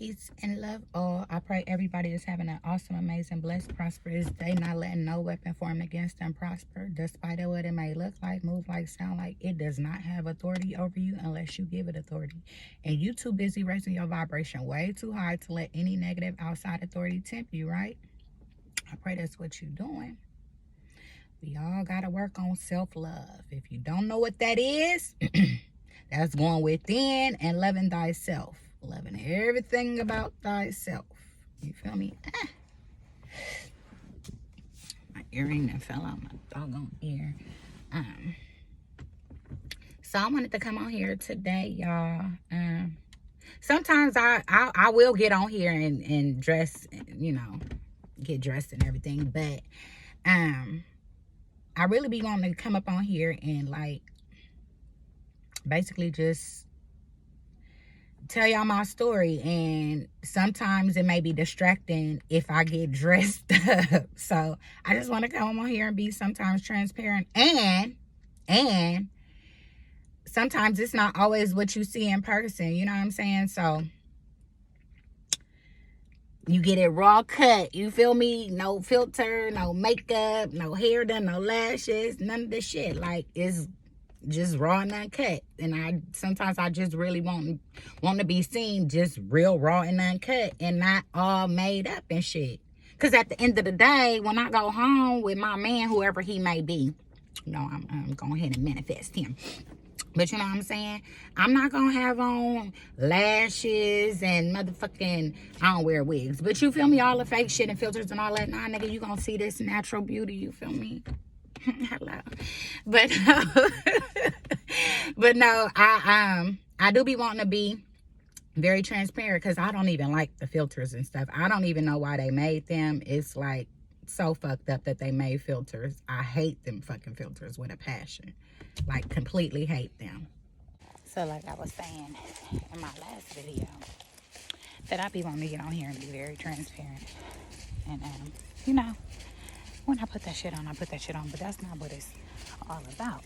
Peace and love all. I pray everybody is having an awesome, amazing, blessed, prosperous day, not letting no weapon form against them prosper, despite of what it may look like, move like, sound like. It does not have authority over you unless you give it authority. And you too busy raising your vibration way too high to let any negative outside authority tempt you, right? I pray that's what you're doing. We all got to work on self-love. If you don't know what that is, that's going within and loving thyself. Loving everything about thyself. You feel me? My earring that fell out my doggone ear. So I wanted to come on here today, y'all. Sometimes I will get on here and dress, you know, get dressed and everything. But I really be wanting to come up on here and like basically just tell y'all my story, and sometimes it may be distracting if I get dressed up. So I just want to come on here and be sometimes transparent, and sometimes it's not always what you see in person, you know what I'm saying? So you get it raw cut, you feel me? No filter, no makeup, no hair done, no lashes, none of this shit. Like, it's just raw and uncut. And sometimes I just really want to be seen just real raw and uncut and not all made up and shit. Because at the end of the day, when I go home with my man, whoever he may be, you know, I'm going ahead and manifest him. But you know what I'm saying? I'm not going to have on lashes and motherfucking, I don't wear wigs. But you feel me? All the fake shit and filters and all that. Nah, nigga, you going to see this natural beauty. You feel me? Hello. But but no, I do be wanting to be very transparent because I don't even like the filters and stuff. I don't even know why they made them. It's like so fucked up that they made filters. I hate them fucking filters with a passion. Like, completely hate them. So like I was saying in my last video, that I be wanting to get on here and be very transparent. And you know, when I put that shit on, I put that shit on, but that's not what it's all about.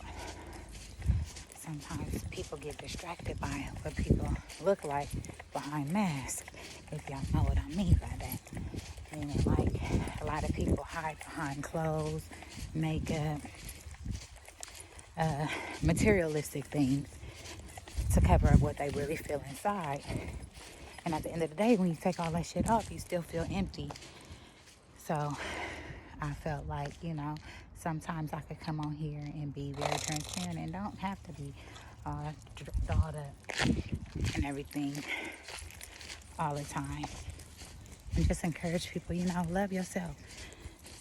Sometimes people get distracted by what people look like behind masks, if y'all know what I mean by that. Meaning, like, a lot of people hide behind clothes, makeup, materialistic things to cover up what they really feel inside. And at the end of the day, when you take all that shit off, you still feel empty. So I felt like, you know, sometimes I could come on here and be very transparent and don't have to be dolled up and everything all the time. And just encourage people, you know, love yourself.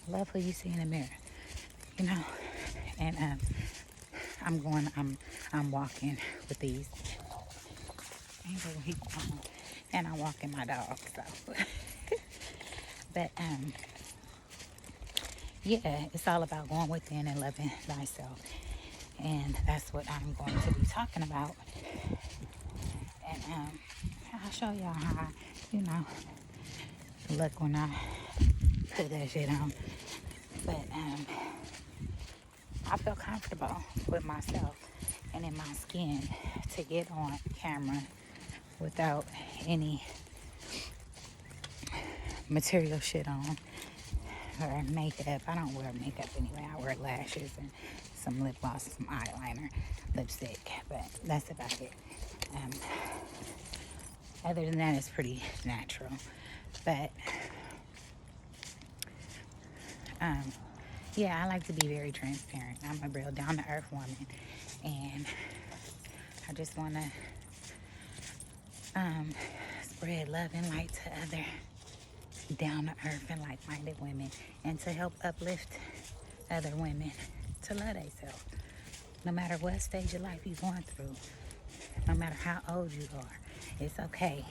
Love who you see in the mirror, you know. And I'm walking with these. And I'm walking my dog, so. But, yeah, it's all about going within and loving thyself. And that's what I'm going to be talking about. And I'll show y'all how, you know, look when I put that shit on. But I feel comfortable with myself and in my skin to get on camera without any material shit on. Or makeup. I don't wear makeup anyway. I wear lashes and some lip gloss, some eyeliner, lipstick, but that's about it. Other than that, it's pretty natural. But yeah, I like to be very transparent. I'm a real down-to-earth woman, and I just want to spread love and light to other down-to-earth and like-minded women, and to help uplift other women to love themselves. No matter what stage of life you're going through, no matter how old you are, it's okay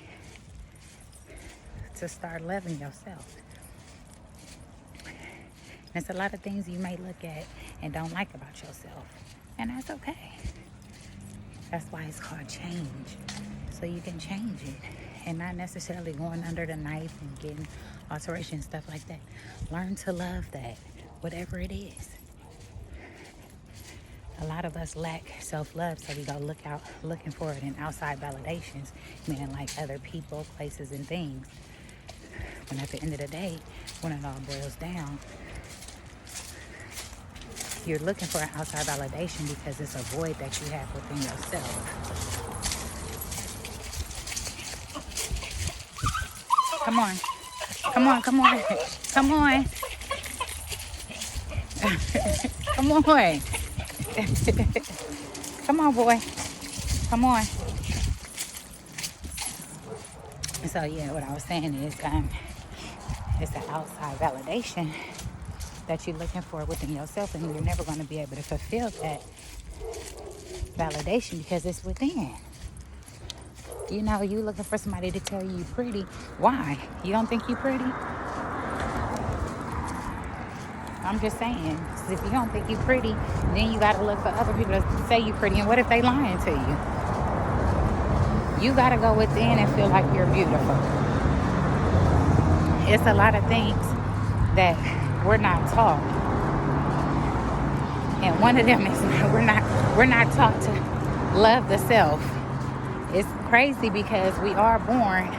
to start loving yourself. There's a lot of things you may look at and don't like about yourself, and that's okay. That's why it's called change, so you can change it. And not necessarily going under the knife and getting alteration, stuff like that. Learn to love that, whatever it is. A lot of us lack self-love, so we go looking for it in outside validations, meaning like other people, places, and things. And at the end of the day, when it all boils down, you're looking for an outside validation because it's a void that you have within yourself. Come on. Come on, come on. Come on. Come on. Come on, boy. Come on. So yeah, what I was saying is it's the outside validation that you're looking for within yourself, and you're never going to be able to fulfill that validation because it's within. You know, you looking for somebody to tell you you're pretty. Why? You don't think you're pretty? I'm just saying, if you don't think you're pretty, then you got to look for other people to say you're pretty. And what if they lying to you? You got to go within and feel like you're beautiful. It's a lot of things that we're not taught. And one of them is we're not taught to love the self. It's crazy because we are born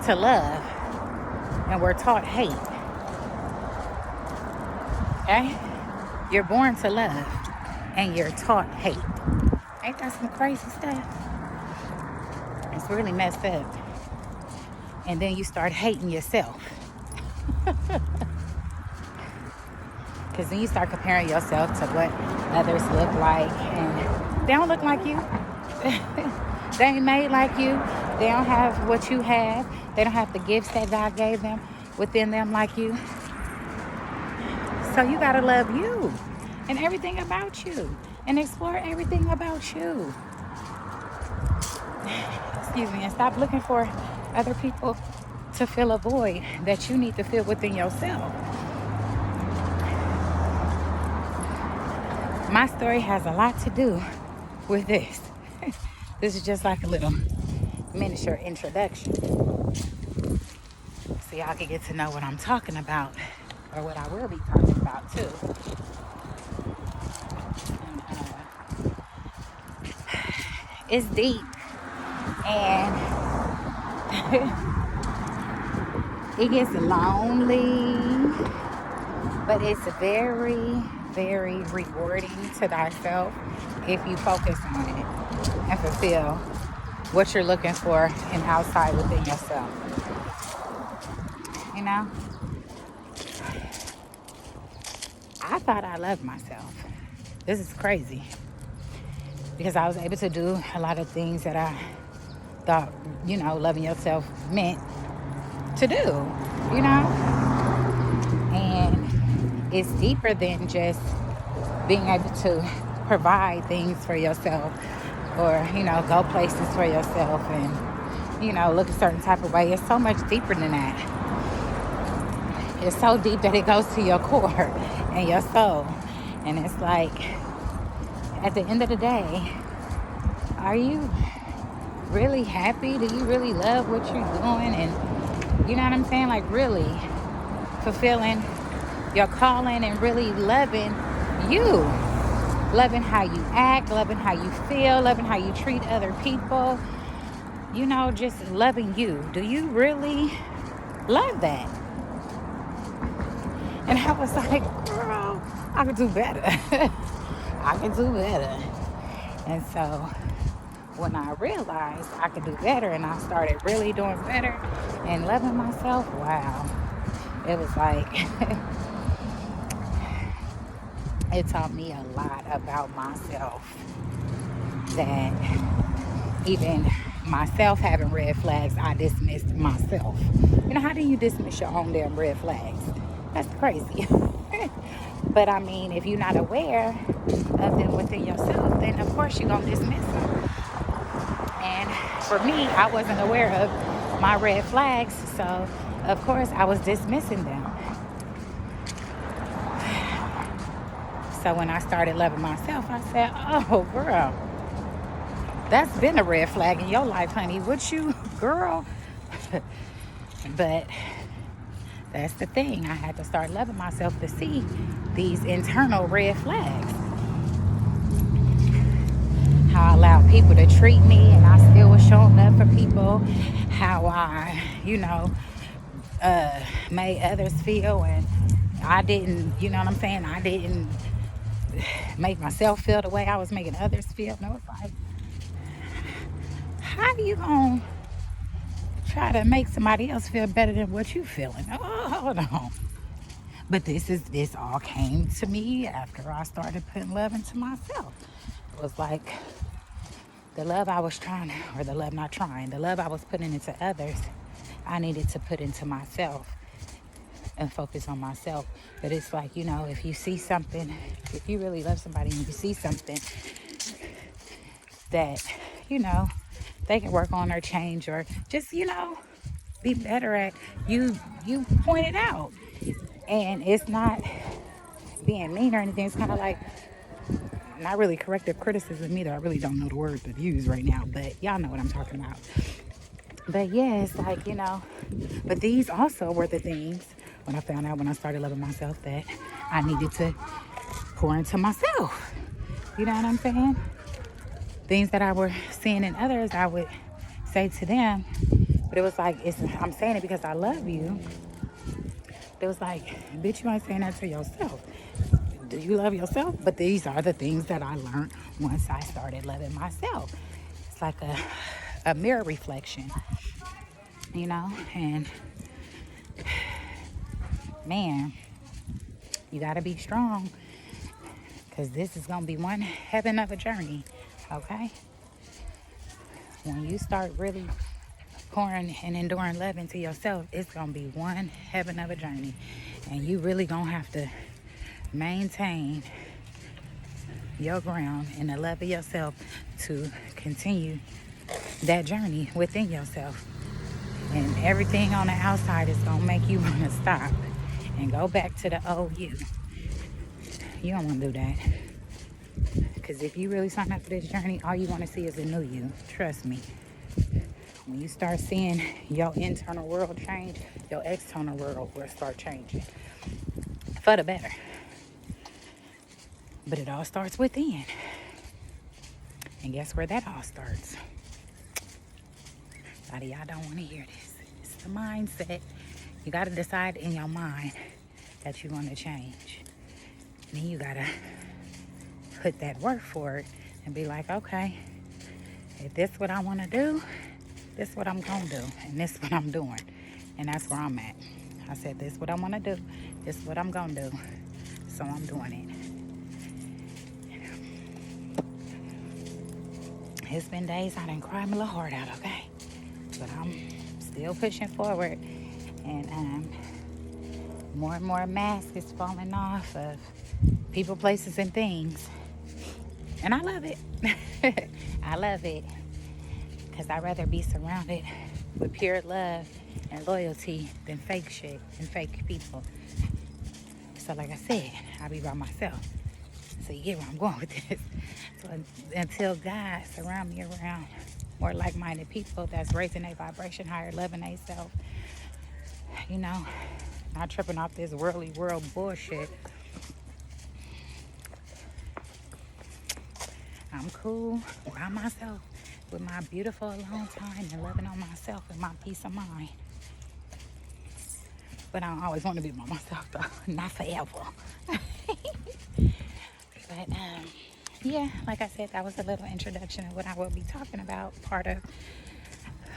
to love and we're taught hate. Okay? You're born to love and you're taught hate. Ain't that some crazy stuff? It's really messed up. And then you start hating yourself. Because then you start comparing yourself to what others look like. And they don't look like you. They ain't made like you. They don't have what you have. They don't have the gifts that God gave them within them like you. So you got to love you and everything about you and explore everything about you. Excuse me. And stop looking for other people to fill a void that you need to fill within yourself. My story has a lot to do with this. This is just like a little miniature introduction. So y'all can get to know what I'm talking about, or what I will be talking about too. And, it's deep, and it gets lonely, but it's very, very rewarding to thyself if you focus on it and fulfill what you're looking for and outside within yourself. You know? I thought I loved myself. This is crazy. Because I was able to do a lot of things that I thought, you know, loving yourself meant to do, you know? And it's deeper than just being able to provide things for yourself, or, you know, go places for yourself and, you know, look a certain type of way. It's so much deeper than that. It's so deep that it goes to your core and your soul. And it's like, at the end of the day, are you really happy? Do you really love what you're doing? And you know what I'm saying? Like, really fulfilling your calling and really loving you. Loving how you act, loving how you feel, loving how you treat other people. You know, just loving you. Do you really love that? And I was like, girl, I could do better. I could do better. And so when I realized I could do better and I started really doing better and loving myself, wow. It was like, it taught me a lot about myself, that even myself having red flags, I dismissed myself. You know, how do you dismiss your own damn red flags? That's crazy. But I mean, if you're not aware of them within yourself, then of course you're going to dismiss them. And for me, I wasn't aware of my red flags, so of course I was dismissing them. So when I started loving myself, I said, oh, girl, that's been a red flag in your life, honey. Would you, girl? But that's the thing. I had to start loving myself to see these internal red flags. how I allowed people to treat me, and I still was showing up for people. How I, made others feel, and I didn't, you know what I'm saying? I didn't make myself feel the way I was making others feel. No, it's like, how you gonna try to make somebody else feel better than what you feeling? Oh, hold on. But this all came to me after I started putting love into myself. It was like the love I was trying, or the love not trying, the love I was putting into others, I needed to put into myself and focus on myself. But it's like, if you see something, if you really love somebody and you see something that, they can work on or change, or just, be better at, you point it out. And it's not being mean or anything. It's kind of like, not really corrective criticism either. I really don't know the word to use right now, but y'all know what I'm talking about. But yeah, it's like, but these also were the things when I found out, when I started loving myself, that I needed to pour into myself. You know what I'm saying? Things that I were seeing in others, I would say to them, but it was like, I'm saying it because I love you. It was like, bitch, you ain't saying that to yourself. Do you love yourself? But these are the things that I learned once I started loving myself. It's like a mirror reflection, and man, you got to be strong, because this is going to be one heaven of a journey, okay? When you start really pouring and enduring love into yourself, it's going to be one heaven of a journey. And you really going to have to maintain your ground in the love of yourself to continue that journey within yourself. And everything on the outside is going to make you want to stop and go back to the old you. You don't want to do that. Because if you really sign up for this journey, all you want to see is a new you. Trust me. When you start seeing your internal world change, your external world will start changing for the better. But it all starts within. And guess where that all starts? A lot of y'all don't want to hear this. It's the mindset. You got to decide in your mind that you want to change. And then you got to put that work for it and be like, okay, if this is what I want to do, this is what I'm going to do. And this is what I'm doing. And that's where I'm at. I said, this is what I want to do. This is what I'm going to do. So I'm doing it. It's been days I done cried my little heart out, okay? But I'm still pushing forward. And more and more mask is falling off of people, places, and things. And I love it. I love it. Because I'd rather be surrounded with pure love and loyalty than fake shit and fake people. So like I said, I'll be by myself. So you get where I'm going with this. So until God surround me around more like-minded people that's raising their vibration higher, loving themselves, not tripping off this worldly world bullshit. I'm cool by myself with my beautiful alone time and loving on myself and my peace of mind. But I don't always want to be by myself though, not forever. But yeah, like I said, that was a little introduction of what I will be talking about. Part of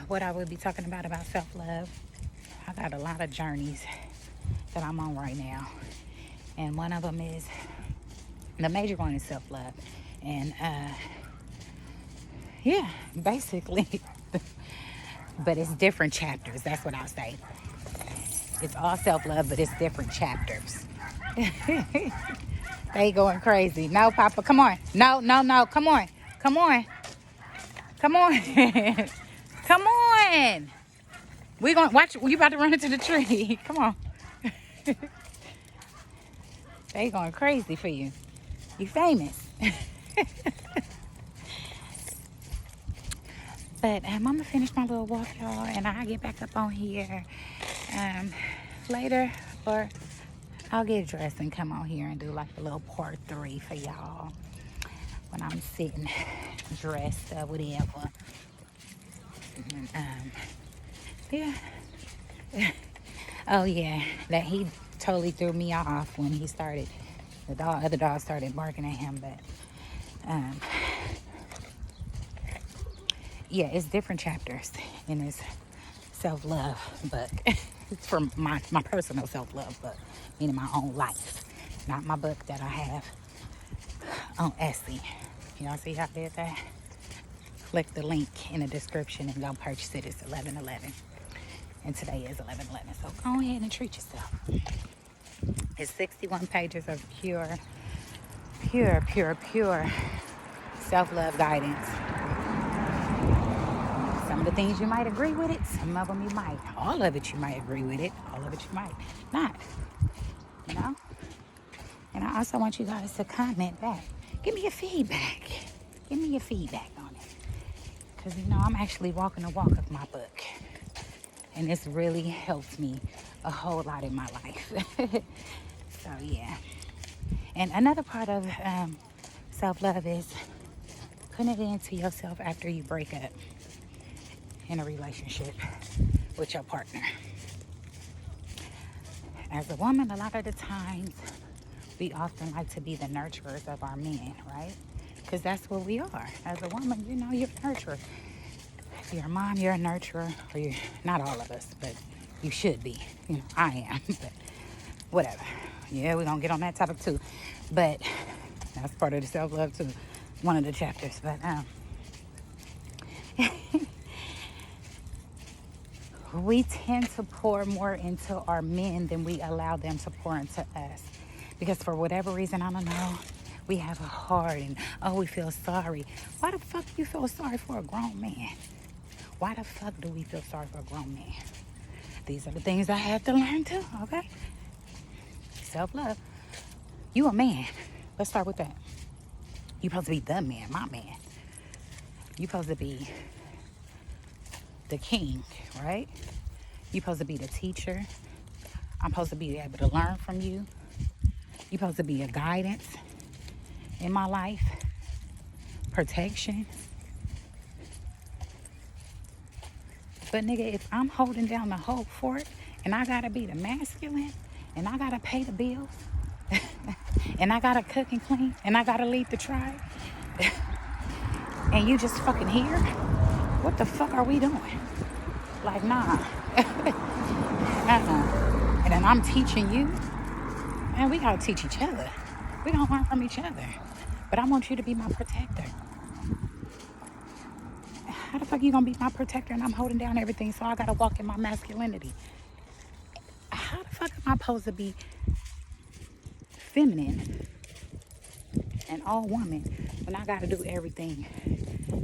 what I will be talking about self-love. I got a lot of journeys that I'm on right now, and one of them is, the major one is self-love. And yeah, basically, but it's different chapters. That's what I'll say. It's all self-love, but it's different chapters. They going crazy. No, Papa, come on. No, come on. Come on. Come on. We gonna watch. You about to run into the tree. Come on. They going crazy for you. You famous. But I'm gonna finish my little walk, y'all, and I'll get back up on here later, or I'll get dressed and come on here and do like a little part 3 for y'all when I'm sitting dressed or whatever. And, yeah. Oh yeah, that he totally threw me off when he started. The other dog started barking at him, but yeah, it's different chapters in his self-love book. It's from my personal self-love book, meaning my own life, not my book that I have on Etsy. Y'all see how I did that? Click the link in the description and go purchase it. It's 11/11, and today is 11/11. So go ahead and treat yourself. It's 61 pages of pure self-love guidance. Some of the things you might agree with it, some of them you might. All of it you might agree with it, all of it you might not. You know? And I also want you guys to comment back. Give me your feedback. Give me your feedback on it. Because, you know, I'm actually walking the walk of my book. And this really helps me a whole lot in my life. So, yeah. And another part of self-love is putting it into yourself after you break up in a relationship with your partner. As a woman, a lot of the times, we often like to be the nurturers of our men, right? Because that's what we are. As a woman, you know, you're a nurturer. If you're a mom, you're a nurturer. Or you're, not all of us, but you should be. You know, I am, but whatever. Yeah, we're going to get on that topic too. But that's part of the self-love too. One of the chapters. But we tend to pour more into our men than we allow them to pour into us. Because for whatever reason, I don't know, we have a heart and, oh, we feel sorry. Why the fuck do you feel sorry for a grown man? Why the fuck do we feel sorry for a grown man? These are the things I have to learn too, okay? Self-love. You a man. Let's start with that. You supposed to be the man, my man. You supposed to be the king, right? You supposed to be the teacher. I'm supposed to be able to learn from you. You supposed to be a guidance in my life. Protection. But nigga, if I'm holding down the whole fort and I gotta be the masculine and I gotta pay the bills and I gotta cook and clean and I gotta lead the tribe and you just fucking here, what the fuck are we doing? Like, nah. And then I'm teaching you, and we gotta teach each other. We don't learn from each other. But I want you to be my protector. How the fuck you gonna be my protector and I'm holding down everything, so I gotta walk in my masculinity? How the fuck am I supposed to be feminine and all woman when I gotta do everything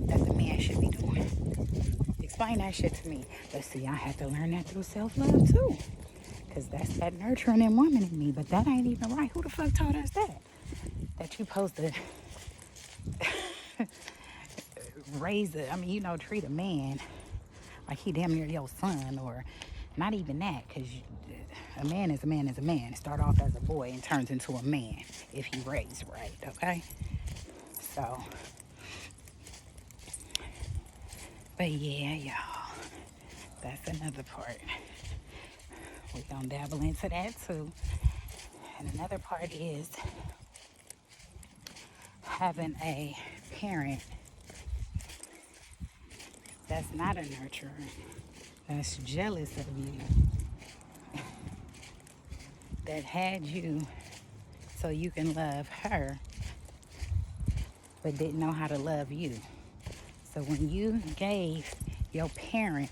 that the man should be doing? Explain that shit to me. But see, I had to learn that through self-love too. Because that's that nurturing and woman in me. But that ain't even right. Who the fuck taught us that? That you supposed to treat a man like he damn near your son, or not even that, because a man is a man is a man. Start off as a boy and turns into a man if he raised right, okay? So, but yeah, y'all, that's another part. We're gonna dabble into that too. And another part is having a parent that's not a nurturer, that's jealous of you, that had you so you can love her, but didn't know how to love you. So when you gave your parent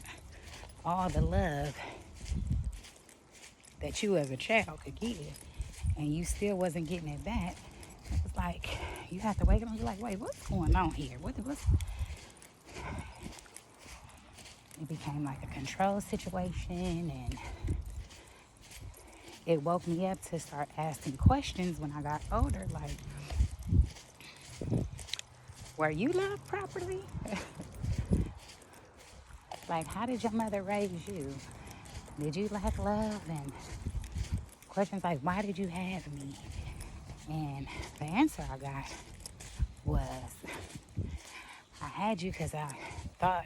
all the love that you as a child could give, and you still wasn't getting it back, it's like you have to wake up and be like, wait, what's going on here? What's it became like a control situation, and it woke me up to start asking questions when I got older, like, were you loved properly? Like, how did your mother raise you? Did you lack love? And questions like, why did you have me? And the answer I got was, had you because I thought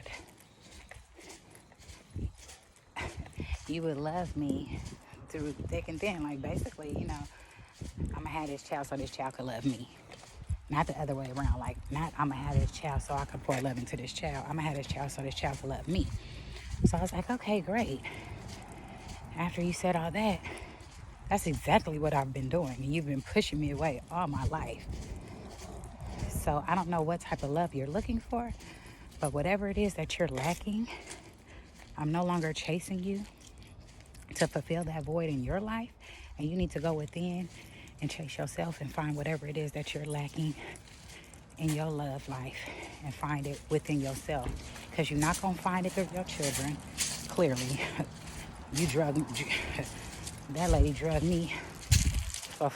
you would love me through thick and thin. Like, basically, you know, I'm going to have this child so this child could love me. Not the other way around. Like, not I'm going to have this child so I can pour love into this child. I'm going to have this child so this child can love me. So I was like, okay, great. After you said all that, that's exactly what I've been doing. And you've been pushing me away all my life. So I don't know what type of love you're looking for, but whatever it is that you're lacking, I'm no longer chasing you to fulfill that void in your life. And you need to go within and chase yourself and find whatever it is that you're lacking in your love life and find it within yourself. Because you're not going to find it through your children. Clearly, that lady drugged me for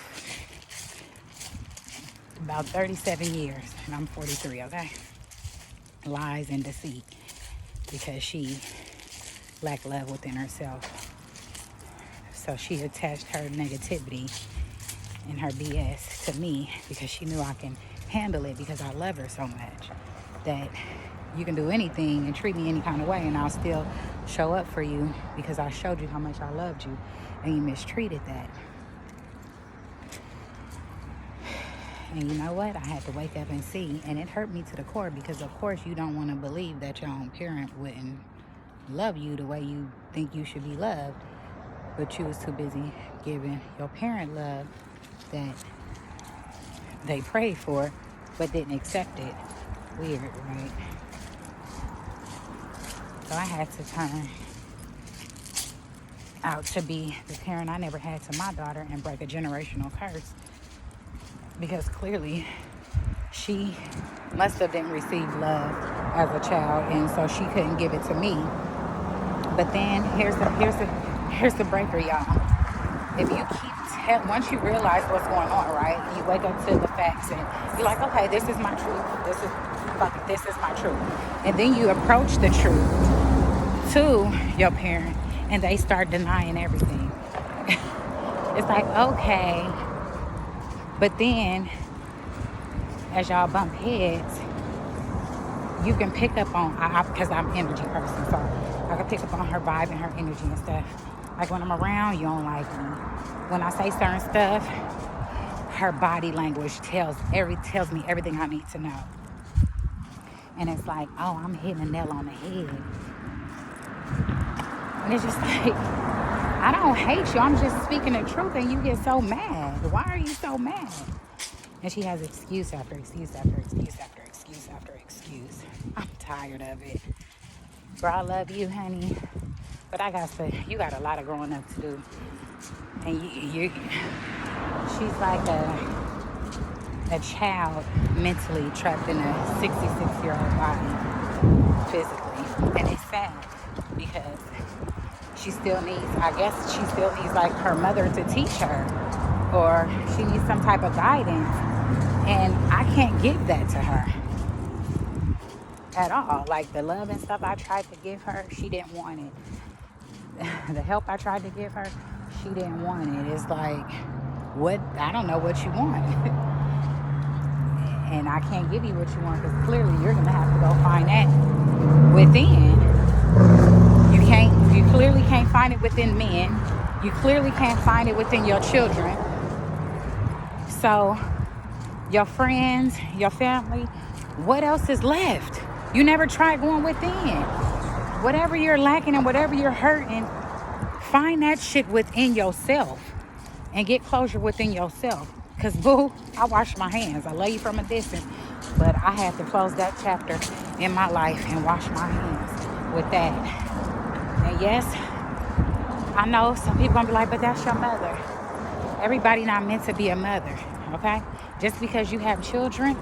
about 37 years, and I'm 43, okay? Lies and deceit, because she lacked love within herself. So she attached her negativity and her BS to me because she knew I can handle it because I love her so much that you can do anything and treat me any kind of way and I'll still show up for you because I showed you how much I loved you and you mistreated that. And you know what? I had to wake up and see, and it hurt me to the core because of course you don't want to believe that your own parent wouldn't love you the way you think you should be loved, but you was too busy giving your parent love that they prayed for but didn't accept it. Weird, right? So I had to turn out to be the parent I never had to my daughter and break a generational curse, because clearly she must have didn't receive love as a child, and so she couldn't give it to me. But then here's the breaker, y'all. If you keep once you realize what's going on, right? You wake up to the facts and you're like, okay, this is my truth. This is my truth. And then you approach the truth to your parent and they start denying everything. It's like, okay. But then as y'all bump heads, you can pick up on, because I'm an energy person, so I can pick up on her vibe and her energy and stuff. Like when I'm around, you don't like me. When I say certain stuff, her body language tells me everything I need to know. And it's like, oh, I'm hitting a nail on the head. And it's just like, I don't hate you. I'm just speaking the truth and you get so mad. Why are you so mad? And she has excuse after excuse after excuse after excuse after excuse. I'm tired of it. Bro, I love you, honey. But you got a lot of growing up to do. And she's like a child mentally trapped in a 66-year-old body physically. And it's sad because she still needs like her mother to teach her, or she needs some type of guidance. And I can't give that to her at all. Like the love and stuff I tried to give her, she didn't want it. The help I tried to give her, she didn't want it. It's like, I don't know what you want. And I can't give you what you want because clearly you're going to have to go find that within. You clearly can't find it within men. You clearly can't find it within your children. So your friends, your family, what else is left? You never tried going within. Whatever you're lacking and whatever you're hurting, find that shit within yourself and get closure within yourself. Because, boo, I wash my hands. I love you from a distance, but I had to close that chapter in my life and wash my hands with that. And yes, I know some people going to be like, but that's your mother. Everybody not meant to be a mother, okay? Just because you have children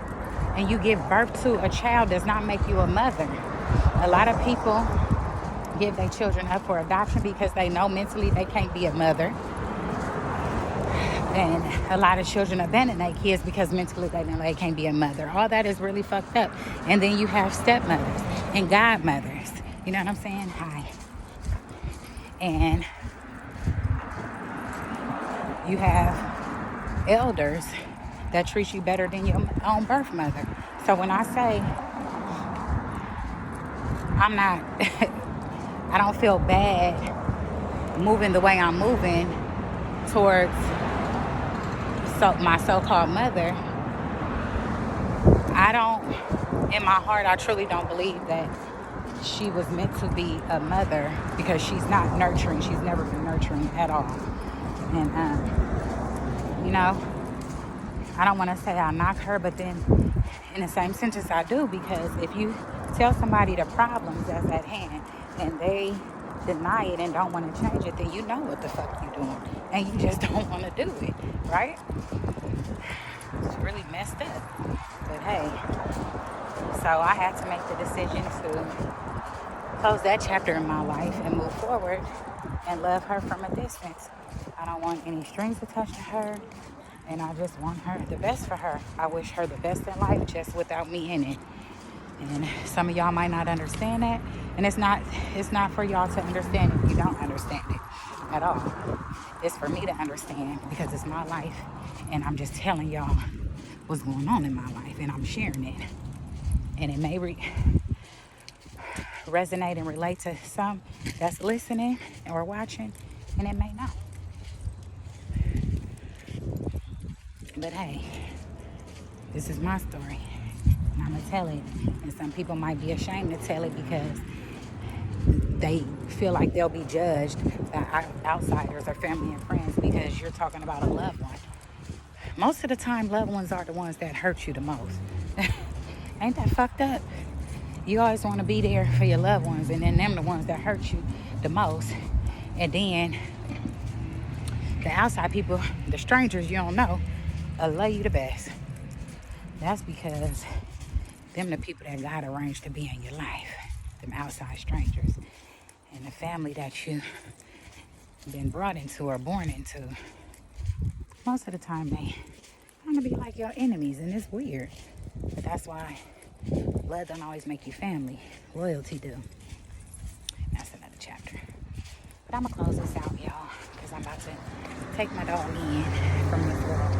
and you give birth to a child does not make you a mother. A lot of people give their children up for adoption because they know mentally they can't be a mother. And a lot of children abandon their kids because mentally they know they can't be a mother. All that is really fucked up. And then you have stepmothers and godmothers. You know what I'm saying? Hi. And you have elders that treat you better than your own birth mother. So when I say I'm not, I don't feel bad moving the way I'm moving towards my so-called mother. I don't, in my heart, I truly don't believe that she was meant to be a mother, because she's not nurturing. She's never been nurturing at all. And, you know, I don't want to say I knock her, but then in the same sentence I do, because if you tell somebody the problems that's at hand and they deny it and don't want to change it, then you know what the fuck you're doing, and you just don't want to do it, right? It's really messed up. But hey, so I had to make the decision to close that chapter in my life and move forward and love her from a distance. I don't want any strings attached to her, and I just want her, the best for her. I wish her the best in life, just without me in it. And some of y'all might not understand that, and it's not for y'all to understand if you don't understand it at all. It's for me to understand, because it's my life, and I'm just telling y'all what's going on in my life, and I'm sharing it. And it may resonate and relate to some that's listening or watching, and it may not. But hey, this is my story, and I'm gonna tell it. And some people might be ashamed to tell it because they feel like they'll be judged by outsiders or family and friends because you're talking about a loved one. Most of the time, loved ones are the ones that hurt you the most. Ain't that fucked up? You always want to be there for your loved ones, and then them the ones that hurt you the most. And then the outside people, the strangers you don't know, love you the best. That's because them the people that God arranged to be in your life. Them outside strangers. And the family that you've been brought into or born into, most of the time they want to be like your enemies, and it's weird. But that's why blood don't always make you family. Loyalty do. That's another chapter. But I'm going to close this out, y'all, because I'm about to take my dog in from this world.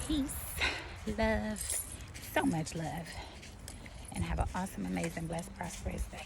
Peace, love, so much love, and have an awesome, amazing, blessed, prosperous day.